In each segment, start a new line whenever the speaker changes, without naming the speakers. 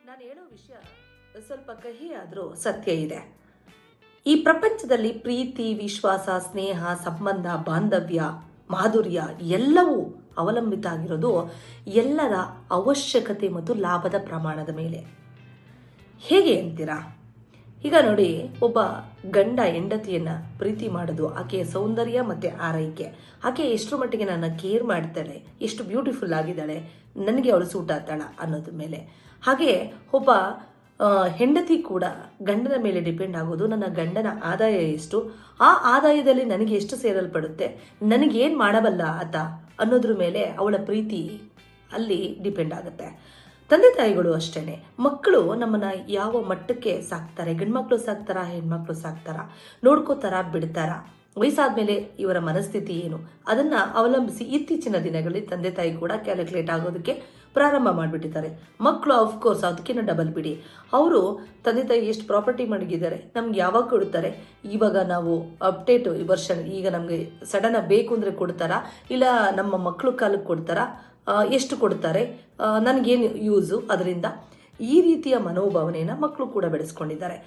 ನಾನು ಹೇಳೋ ವಿಷಯ ಸ್ವಲ್ಪ ಕಹಿ ಆದರೂ ಸತ್ಯ ಇದೆ. ಈ ಪ್ರಪಂಚದಲ್ಲಿ ಪ್ರೀತಿ, ವಿಶ್ವಾಸ, ಸ್ನೇಹ, ಸಂಬಂಧ, ಬಾಂಧವ್ಯ, ಮಾಧುರ್ಯ ಎಲ್ಲವೂ ಅವಲಂಬಿತ ಆಗಿರೋದು ಎಲ್ಲರ ಅವಶ್ಯಕತೆ ಮತ್ತು ಲಾಭದ ಪ್ರಮಾಣದ ಮೇಲೆ. ಹೇಗೆ ಅಂತೀರಾ? ಈಗ ನೋಡಿ, ಒಬ್ಬ ಗಂಡ ಹೆಂಡತಿಯನ್ನು ಪ್ರೀತಿ ಮಾಡೋದು ಆಕೆಯ ಸೌಂದರ್ಯ ಮತ್ತು ಆರೈಕೆ, ಆಕೆ ಎಷ್ಟರ ಮಟ್ಟಿಗೆ ನನ್ನ ಕೇರ್ ಮಾಡ್ತಾಳೆ, ಎಷ್ಟು ಬ್ಯೂಟಿಫುಲ್ ಆಗಿದ್ದಾಳೆ, ನನಗೆ ಅವಳು ಸೂಟ್ ಆಗ್ತಾಳ ಅನ್ನೋದ್ರ ಮೇಲೆ. ಹಾಗೆ ಒಬ್ಬ ಹೆಂಡತಿ ಕೂಡ ಗಂಡನ ಮೇಲೆ ಡಿಪೆಂಡ್ ಆಗೋದು ನನ್ನ ಗಂಡನ ಆದಾಯ ಎಷ್ಟು, ಆ ಆದಾಯದಲ್ಲಿ ನನಗೆ ಎಷ್ಟು ಸೇರಲ್ಪಡುತ್ತೆ, ನನಗೇನು ಮಾಡಬಲ್ಲ ಆತ ಅನ್ನೋದ್ರ ಮೇಲೆ ಅವಳ ಪ್ರೀತಿ ಅಲ್ಲಿ ಡಿಪೆಂಡ್ ಆಗುತ್ತೆ. ತಂದೆ ತಾಯಿಗಳು ಅಷ್ಟೇ, ಮಕ್ಕಳು ನಮ್ಮನ್ನು ಯಾವ ಮಟ್ಟಕ್ಕೆ ಸಾಕ್ತಾರೆ, ಗಂಡ್ಮಕ್ಳು ಸಾಕ್ತಾರ, ಹೆಣ್ಮಕ್ಳು ಸಾಕ್ತಾರ, ನೋಡ್ಕೋತಾರ, ಬಿಡ್ತಾರ, ವಯಸ್ಸಾದ್ಮೇಲೆ ಇವರ ಮನಸ್ಥಿತಿ ಏನು, ಅದನ್ನು ಅವಲಂಬಿಸಿ ಇತ್ತೀಚಿನ ದಿನಗಳಲ್ಲಿ ತಂದೆ ತಾಯಿ ಕೂಡ ಕ್ಯಾಲ್ಕುಲೇಟ್ ಆಗೋದಕ್ಕೆ ಪ್ರಾರಂಭ ಮಾಡಿಬಿಟ್ಟಿದ್ದಾರೆ. ಮಕ್ಕಳು ಆಫ್ಕೋರ್ಸ್ ಅದಕ್ಕಿಂತ ಡಬಲ್ ಬಿಡಿ, ಅವರು ತಂದೆ ತಾಯಿ ಎಷ್ಟು ಪ್ರಾಪರ್ಟಿ ಮಡಗಿದ್ದಾರೆ, ನಮ್ಗೆ ಯಾವಾಗ ಕೊಡ್ತಾರೆ, ಇವಾಗ ನಾವು ಅಪ್ಡೇಟು ಈ ವರ್ಷ ಈಗ ನಮಗೆ ಸಡನ್ ಬೇಕು ಅಂದರೆ ಕೊಡ್ತಾರಾ, ಇಲ್ಲ ನಮ್ಮ ಮಕ್ಕಳು ಕಾಲಕ್ಕೆ ಕೊಡ್ತಾರಾ, ಎಷ್ಟು ಕೊಡ್ತಾರೆ, ನನಗೇನು ಯೂಸು ಅದರಿಂದ, ಈ ರೀತಿಯ ಮನೋಭಾವನೆಯನ್ನು ಮಕ್ಕಳು ಕೂಡ ಬೆಳೆಸ್ಕೊಂಡಿದ್ದಾರೆ.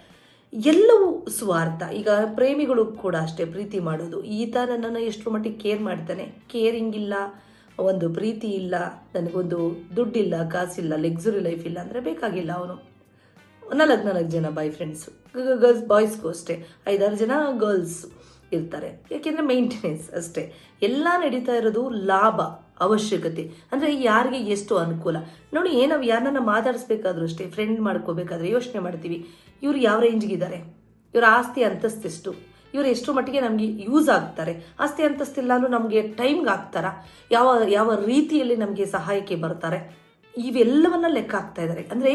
ಎಲ್ಲವೂ ಸ್ವಾರ್ಥ. ಈಗ ಪ್ರೇಮಿಗಳು ಕೂಡ ಅಷ್ಟೇ, ಪ್ರೀತಿ ಮಾಡೋದು, ಈತ ನನ್ನನ್ನು ಎಷ್ಟರ ಮಟ್ಟಿಗೆ ಕೇರ್ ಮಾಡ್ತಾನೆ, ಕೇರಿಂಗ್ ಇಲ್ಲ, ಒಂದು ಪ್ರೀತಿ ಇಲ್ಲ, ನನಗೊಂದು ದುಡ್ಡಿಲ್ಲ, ಕಾಸಿಲ್ಲ, ಲಕ್ಸುರಿ ಲೈಫ್ ಇಲ್ಲ ಅಂದರೆ ಬೇಕಾಗಿಲ್ಲ. ಅವನು ನಾಲ್ಕು ಜನ ಬಾಯ್ ಫ್ರೆಂಡ್ಸು, ಗರ್ಲ್ಸ್ ಬಾಯ್ಸ್ಗೂ ಅಷ್ಟೇ 5-6 ಜನ ಗರ್ಲ್ಸ್ ಇರ್ತಾರೆ. ಯಾಕೆಂದರೆ ಮೇಂಟೆನೆನ್ಸ್ ಅಷ್ಟೇ. ಎಲ್ಲ ನಡೀತಾ ಇರೋದು ಲಾಭ, ಅವಶ್ಯಕತೆ, ಅಂದರೆ ಯಾರಿಗೆ ಎಷ್ಟು ಅನುಕೂಲ. ನೋಡಿ, ನಾವು ಯಾರನ್ನ ಮಾತಾಡಿಸ್ಬೇಕಾದ್ರೂ ಅಷ್ಟೇ, ಫ್ರೆಂಡ್ ಮಾಡ್ಕೋಬೇಕಾದ್ರೆ ಯೋಚನೆ ಮಾಡ್ತೀವಿ, ಇವ್ರು ಯಾವ ರೇಂಜ್ಗಿದ್ದಾರೆ, ಇವ್ರ ಆಸ್ತಿ ಅಂತಸ್ತೆಷ್ಟು, ಇವರು ಎಷ್ಟು ಮಟ್ಟಿಗೆ ನಮಗೆ ಯೂಸ್ ಆಗ್ತಾರೆ, ಆಸ್ತಿ ಅಂತಸ್ತಿಲ್ಲ ಅಂದರೂ ನಮಗೆ ಟೈಮ್ಗೆ ಆಗ್ತಾರಾ, ಯಾವ ರೀತಿಯಲ್ಲಿ ನಮಗೆ ಸಹಾಯಕ್ಕೆ ಬರ್ತಾರೆ, ಇವೆಲ್ಲವನ್ನ ಲೆಕ್ಕ ಹಾಕ್ತಾ ಇದ್ದಾರೆ. ಅಂದರೆ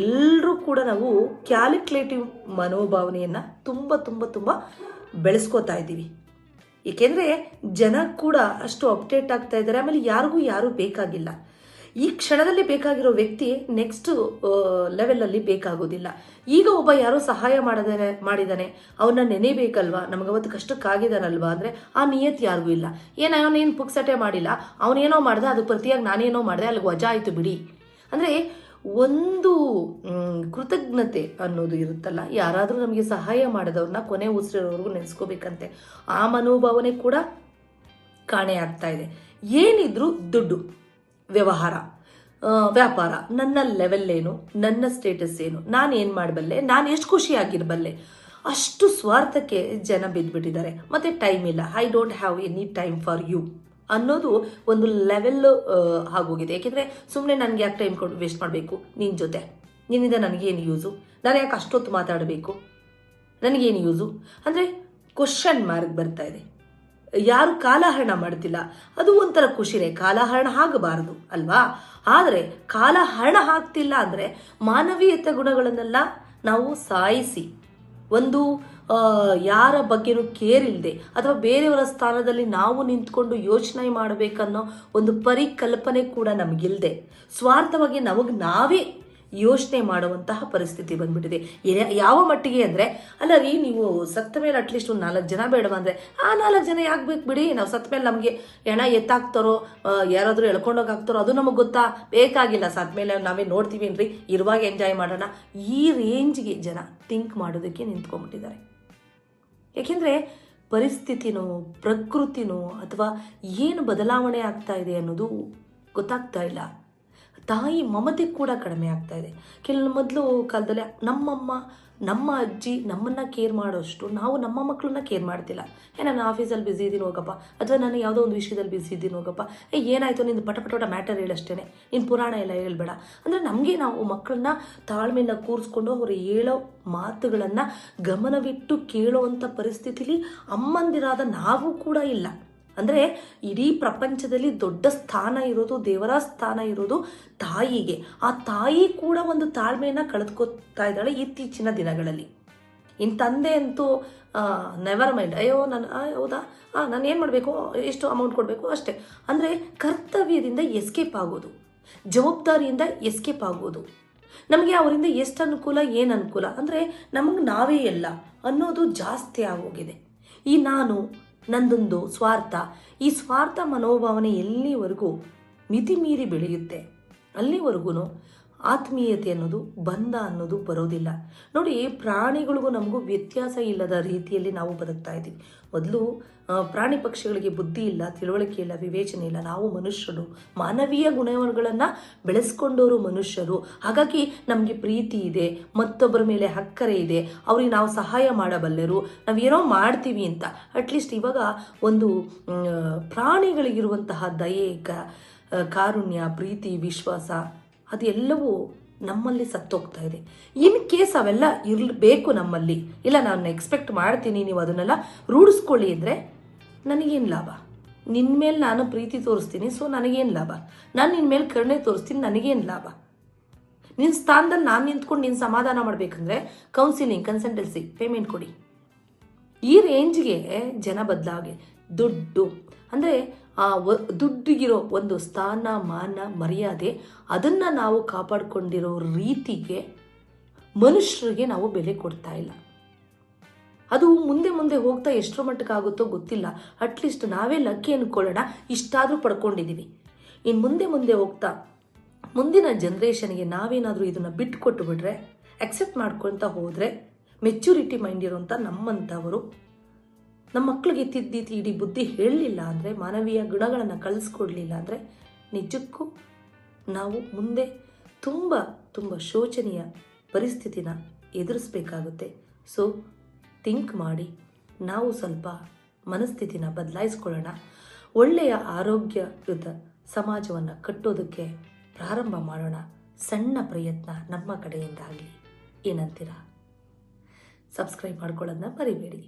ಎಲ್ಲರೂ ಕೂಡ ನಾವು ಕ್ಯಾಲ್ಕುಲೇಟಿವ್ ಮನೋಭಾವನೆಯನ್ನು ತುಂಬ ತುಂಬ ತುಂಬ ಬೆಳೆಸ್ಕೋತಾ ಇದ್ದೀವಿ. ಏಕೆಂದರೆ ಜನ ಕೂಡ ಅಷ್ಟು ಅಪ್ಡೇಟ್ ಆಗ್ತಾ ಇದ್ದಾರೆ. ಆಮೇಲೆ ಯಾರು ಬೇಕಾಗಿಲ್ಲ. ಈ ಕ್ಷಣದಲ್ಲಿ ಬೇಕಾಗಿರೋ ವ್ಯಕ್ತಿ ನೆಕ್ಸ್ಟ್ ಲೆವೆಲಲ್ಲಿ ಬೇಕಾಗೋದಿಲ್ಲ. ಈಗ ಒಬ್ಬ ಯಾರೋ ಸಹಾಯ ಮಾಡಿದಾನೆ, ಅವನ್ನ ನೆನೆಬೇಕಲ್ವಾ, ನಮಗೆ ಅವತ್ತು ಕಷ್ಟಕ್ಕಾಗಿದ್ದಾನಲ್ವಾ ಅಂದರೆ ಆ ನಿಯತ್ ಯಾರಿಗೂ ಇಲ್ಲ. ಅವನೇನು ಪುಕ್ಸಟೆ ಮಾಡಿಲ್ಲ, ಅವನೇನೋ ಮಾಡ್ದೆ, ಅದು ಪ್ರತಿಯಾಗಿ ನಾನೇನೋ ಮಾಡಿದೆ, ಅಲ್ಲಿಗೆ ವಜಾ ಆಯಿತು ಬಿಡಿ. ಅಂದರೆ ಒಂದು ಕೃತಜ್ಞತೆ ಅನ್ನೋದು ಇರುತ್ತಲ್ಲ, ಯಾರಾದರೂ ನಮಗೆ ಸಹಾಯ ಮಾಡಿದವ್ರನ್ನ ಕೊನೆ ಉಸಿರೋವರೆಗೂ ನೆನೆಸ್ಕೋಬೇಕಂತೆ. ಆ ಮನೋಭಾವನೆ ಕೂಡ ಕಾಣೆ ಆಗ್ತಾ ಇದೆ. ಏನಿದ್ರು ದುಡ್ಡು, ವ್ಯವಹಾರ, ವ್ಯಾಪಾರ, ನನ್ನ ಲೆವೆಲ್ ಏನು, ನನ್ನ ಸ್ಟೇಟಸ್ ಏನು, ನಾನು ಏನು ಮಾಡಬಲ್ಲೆ, ನಾನು ಎಷ್ಟು ಖುಷಿಯಾಗಿರಬಲ್ಲೆ, ಅಷ್ಟು ಸ್ವಾರ್ಥಕ್ಕೆ ಜನ ಬಿದ್ದುಬಿಟ್ಟಿದ್ದಾರೆ. ಮತ್ತು ಟೈಮ್ ಇಲ್ಲ, I don't have any time for you ಅನ್ನೋದು ಒಂದು ಲೆವೆಲ್ ಆಗೋಗಿದೆ. ಏಕೆಂದರೆ ಸುಮ್ಮನೆ ನನಗೆ ಯಾಕೆ ಟೈಮ್ ವೇಸ್ಟ್ ಮಾಡಬೇಕು ನಿನ್ನ ಜೊತೆ, ನಿನ್ನಿಂದ ನನಗೇನು ಯೂಸು, ನಾನು ಯಾಕೆ ಅಷ್ಟೊತ್ತು ಮಾತಾಡಬೇಕು, ನನಗೇನು ಯೂಸು ಅಂದರೆ ಕ್ವಶನ್ ಮಾರ್ಕ್ ಬರ್ತಾ ಇದೆ. ಯಾರು ಕಾಲಹರಣ ಮಾಡ್ತಿಲ್ಲ, ಅದು ಒಂಥರ ಖುಷಿನೇ. ಕಾಲಹರಣ ಆಗಬಾರದು ಅಲ್ವಾ? ಆದರೆ ಕಾಲಹರಣ ಆಗ್ತಿಲ್ಲ ಅಂದರೆ ಮಾನವೀಯತೆ ಗುಣಗಳನ್ನೆಲ್ಲ ನಾವು ಸಾಯಿಸಿ, ಒಂದು ಯಾರ ಬಗ್ಗೆನೂ ಕೇರ್ ಇಲ್ಲದೆ ಅಥವಾ ಬೇರೆಯವರ ಸ್ಥಾನದಲ್ಲಿ ನಾವು ನಿಂತ್ಕೊಂಡು ಯೋಚನೆ ಮಾಡಬೇಕನ್ನೋ ಒಂದು ಪರಿಕಲ್ಪನೆ ಕೂಡ ನಮಗಿಲ್ಲದೆ ಸ್ವಾರ್ಥವಾಗಿ ನಮಗೆ ನಾವೇ ಯೋಚನೆ ಮಾಡುವಂತಹ ಪರಿಸ್ಥಿತಿ ಬಂದ್ಬಿಟ್ಟಿದೆ. ಯಾವ ಮಟ್ಟಿಗೆ ಅಂದರೆ, ಅಲ್ಲ ರೀ, ನೀವು ಸತ್ತ ಮೇಲೆ ಅಟ್ಲೀಸ್ಟ್ ಒಂದು 4 ಜನ ಬೇಡವ ಅಂದರೆ, ಆ 4 ಜನ ಯಾಕೆ ಬೇಕು ಬಿಡಿ, ನಾವು ಸತ್ತ ಮೇಲೆ ನಮಗೆ ಹೆಣ ಎತ್ತಾಕ್ತಾರೋ, ಯಾರಾದರೂ ಎಳ್ಕೊಂಡೋಗಾಗ್ತಾರೋ ಅದು ನಮಗೆ ಗೊತ್ತಾ, ಬೇಕಾಗಿಲ್ಲ, ಸತ್ತ ಮೇಲೆ ನಾವೇ ನೋಡ್ತೀವಿ ಏನ್ರಿ, ಇರುವಾಗ ಎಂಜಾಯ್ ಮಾಡೋಣ, ಈ ರೇಂಜ್ಗೆ ಜನ ಥಿಂಕ್ ಮಾಡೋದಕ್ಕೆ ನಿಂತ್ಕೊಂಡ್ಬಿಟ್ಟಿದ್ದಾರೆ. ಏಕೆಂದರೆ ಪರಿಸ್ಥಿತಿನೋ ಪ್ರಕೃತಿನೋ ಅಥವಾ ಏನು ಬದಲಾವಣೆ ಆಗ್ತಾ ಇದೆ ಅನ್ನೋದು ಗೊತ್ತಾಗ್ತಾ ಇಲ್ಲ. ತಾಯಿ ಮಮತೆ ಕೂಡ ಕಡಿಮೆ ಆಗ್ತಾ ಇದೆ. ಮೊದಲು ಕಾಲದಲ್ಲಿ ನಮ್ಮ ಅಜ್ಜಿ ನಮ್ಮನ್ನು ಕೇರ್ ಮಾಡೋಷ್ಟು ನಾವು ನಮ್ಮ ಮಕ್ಕಳನ್ನ ಕೇರ್ ಮಾಡ್ತಿಲ್ಲ. ನಾನು ಆಫೀಸಲ್ಲಿ ಬ್ಯುಸಿ ಇದ್ದೀನಿ ಹೋಗಪ್ಪ, ಅಥವಾ ನಾನು ಯಾವುದೋ ಒಂದು ವಿಷಯದಲ್ಲಿ ಬ್ಯುಸಿ ಇದ್ದೀನಿ ಹೋಗಪ್ಪ, ಏನಾಯಿತು ನಿಂದು ಪಟ ಮ್ಯಾಟರ್ ಹೇಳಷ್ಟೇ, ನಿನ್ನ ಪುರಾಣ ಎಲ್ಲ ಹೇಳ್ಬೇಡ ಅಂದರೆ ನಮಗೆ ನಾವು ಮಕ್ಕಳನ್ನ ತಾಳ್ಮೆಯಿಂದ ಕೂರಿಸ್ಕೊಂಡು ಅವರು ಹೇಳೋ ಮಾತುಗಳನ್ನು ಗಮನವಿಟ್ಟು ಕೇಳೋವಂಥ ಪರಿಸ್ಥಿತಿಲಿ ಅಮ್ಮಂದಿರಾದ ನಾವು ಕೂಡ ಇಲ್ಲ. ಅಂದರೆ ಇಡೀ ಪ್ರಪಂಚದಲ್ಲಿ ದೊಡ್ಡ ಸ್ಥಾನ ಇರೋದು, ದೇವರ ಸ್ಥಾನ ಇರೋದು ತಾಯಿಗೆ. ಆ ತಾಯಿ ಕೂಡ ಒಂದು ತಾಳ್ಮೆಯನ್ನು ಕಳೆದುಕೊತಾ ಇದ್ದಾಳೆ ಇತ್ತೀಚಿನ ದಿನಗಳಲ್ಲಿ. ಇನ್ನು ತಂದೆ ಅಂತೂ ನೆವರ್ ಮೈಂಡ್, ಅಯ್ಯೋ ನಾನು ಹೌದಾ, ನಾನು ಏನು ಮಾಡಬೇಕು, ಎಷ್ಟು ಅಮೌಂಟ್ ಕೊಡಬೇಕು ಅಷ್ಟೇ. ಅಂದರೆ ಕರ್ತವ್ಯದಿಂದ ಎಸ್ಕೇಪ್ ಆಗೋದು, ಜವಾಬ್ದಾರಿಯಿಂದ ಎಸ್ಕೇಪ್ ಆಗೋದು, ನಮಗೆ ಅವರಿಂದ ಎಷ್ಟು ಅನುಕೂಲ, ಏನು ಅನುಕೂಲ ಅಂದರೆ ನಮಗೆ ನಾವೇ ಎಲ್ಲ ಅನ್ನೋದು ಜಾಸ್ತಿ ಆಗೋಗಿದೆ. ಈ ನಾನು ನಂದೊಂದು ಸ್ವಾರ್ಥ, ಈ ಸ್ವಾರ್ಥ ಮನೋಭಾವನೆ ಎಲ್ಲಿವರೆಗೂ ಮಿತಿ ಮೀರಿ ಬೆಳೆಯುತ್ತೆ ಅಲ್ಲಿವರೆಗೂ ಆತ್ಮೀಯತೆ ಅನ್ನೋದು, ಬಂಧ ಅನ್ನೋದು ಬರೋದಿಲ್ಲ. ನೋಡಿ, ಪ್ರಾಣಿಗಳಿಗೂ ನಮಗೂ ವ್ಯತ್ಯಾಸ ಇಲ್ಲದ ರೀತಿಯಲ್ಲಿ ನಾವು ಬದುಕ್ತಾ ಇದ್ದೀವಿ. ಮೊದಲು ಪ್ರಾಣಿ ಪಕ್ಷಿಗಳಿಗೆ ಬುದ್ಧಿ ಇಲ್ಲ, ತಿಳುವಳಿಕೆ ಇಲ್ಲ, ವಿವೇಚನೆ ಇಲ್ಲ. ನಾವು ಮನುಷ್ಯರು ಮಾನವೀಯ ಗುಣಗಳನ್ನು ಬೆಳೆಸ್ಕೊಂಡವರು ಮನುಷ್ಯರು. ಹಾಗಾಗಿ ನಮಗೆ ಪ್ರೀತಿ ಇದೆ, ಮತ್ತೊಬ್ಬರ ಮೇಲೆ ಅಕ್ಕರೆ ಇದೆ, ಅವ್ರಿಗೆ ನಾವು ಸಹಾಯ ಮಾಡಬಲ್ಲೆರು, ನಾವೇನೋ ಮಾಡ್ತೀವಿ ಅಂತ. ಅಟ್ಲೀಸ್ಟ್ ಇವಾಗ ಒಂದು ಪ್ರಾಣಿಗಳಿಗಿರುವಂತಹ ದಯೆ, ಕಾರುಣ್ಯ, ಪ್ರೀತಿ, ವಿಶ್ವಾಸ ಅದೆಲ್ಲವೂ ನಮ್ಮಲ್ಲಿ ಸತ್ತೋಗ್ತಾ ಇದೆ. ಇನ್ ಕೇಸ್ ಅವೆಲ್ಲ ಇರಬೇಕು ನಮ್ಮಲ್ಲಿ, ಇಲ್ಲ ನಾನು ಎಕ್ಸ್ಪೆಕ್ಟ್ ಮಾಡ್ತೀನಿ ನೀವು ಅದನ್ನೆಲ್ಲ ರೂಢಿಸ್ಕೊಳ್ಳಿ ಅಂದರೆ ನನಗೇನು ಲಾಭ? ನಿನ್ನ ಮೇಲೆ ನಾನು ಪ್ರೀತಿ ತೋರಿಸ್ತೀನಿ, ಸೊ ನನಗೇನು ಲಾಭ? ನಾನು ನಿನ್ನ ಮೇಲೆ ಕರುಣೆ ತೋರಿಸ್ತೀನಿ, ನನಗೇನು ಲಾಭ? ನಿನ್ನ ಸ್ಥಾನದಲ್ಲಿ ನಾನು ನಿಂತ್ಕೊಂಡು ನಿನ್ನ ಸಮಾಧಾನ ಮಾಡಬೇಕಂದ್ರೆ ಕೌನ್ಸಿಲಿಂಗ್, ಕನ್ಸಲ್ಟೆನ್ಸಿ, ಪೇಮೆಂಟ್ ಕೊಡಿ. ಈ ರೇಂಜ್ಗೆ ಜನ ಬದಲಾಗಿ ದುಡ್ಡು ಅಂದರೆ ಆ ದುಡ್ಡಿಗಿರೋ ಒಂದು ಸ್ಥಾನ, ಮಾನ, ಮರ್ಯಾದೆ ಅದನ್ನು ನಾವು ಕಾಪಾಡಿಕೊಂಡಿರೋ ರೀತಿಗೆ ಮನುಷ್ಯರಿಗೆ ನಾವು ಬೆಲೆ ಕೊಡ್ತಾ ಇಲ್ಲ. ಅದು ಮುಂದೆ ಮುಂದೆ ಹೋಗ್ತಾ ಎಷ್ಟರ ಮಟ್ಟಕ್ಕಾಗುತ್ತೋ ಗೊತ್ತಿಲ್ಲ. ಅಟ್ಲೀಸ್ಟ್ ನಾವೇ ಲಕ್ಕಿ ಅಂದ್ಕೊಳ್ಳೋಣ, ಇಷ್ಟಾದರೂ ಪಡ್ಕೊಂಡಿದ್ದೀವಿ. ಇನ್ನು ಮುಂದೆ ಮುಂದೆ ಹೋಗ್ತಾ ಮುಂದಿನ ಜನ್ರೇಷನ್ಗೆ ನಾವೇನಾದರೂ ಇದನ್ನು ಬಿಟ್ಟು ಕೊಟ್ಟು ಬಿಟ್ರೆ, ಅಕ್ಸೆಪ್ಟ್ ಮಾಡ್ಕೊಳ್ತಾ ಹೋದರೆ, ಮೆಚ್ಯೂರಿಟಿ ಮೈಂಡ್ ಇರೋಂಥ ನಮ್ಮಂಥವರು ನಮ್ಮ ಮಕ್ಕಳಿಗೆ ತಿದ್ದಿ ಇಡೀ ಬುದ್ಧಿ ಹೇಳಲಿಲ್ಲ ಅಂದರೆ, ಮಾನವೀಯ ಗುಣಗಳನ್ನು ಕಳಿಸ್ಕೊಡ್ಲಿಲ್ಲ ಅಂದರೆ, ನಿಜಕ್ಕೂ ನಾವು ಮುಂದೆ ತುಂಬ ತುಂಬ ಶೋಚನೀಯ ಪರಿಸ್ಥಿತಿನ ಎದುರಿಸಬೇಕಾಗುತ್ತೆ. ಸೊ ಥಿಂಕ್ ಮಾಡಿ ನಾವು ಸ್ವಲ್ಪ ಮನಸ್ಥಿತಿನ ಬದಲಾಯಿಸ್ಕೊಳ್ಳೋಣ. ಒಳ್ಳೆಯ ಆರೋಗ್ಯಯುತ ಸಮಾಜವನ್ನು ಕಟ್ಟೋದಕ್ಕೆ ಪ್ರಾರಂಭ ಮಾಡೋಣ. ಸಣ್ಣ ಪ್ರಯತ್ನ ನಮ್ಮ ಕಡೆಯಿಂದ ಆಗಲಿ. ಏನಂತೀರಾ? ಸಬ್ಸ್ಕ್ರೈಬ್ ಮಾಡ್ಕೊಳ್ಳೋದನ್ನ ಮರಿಬೇಡಿ.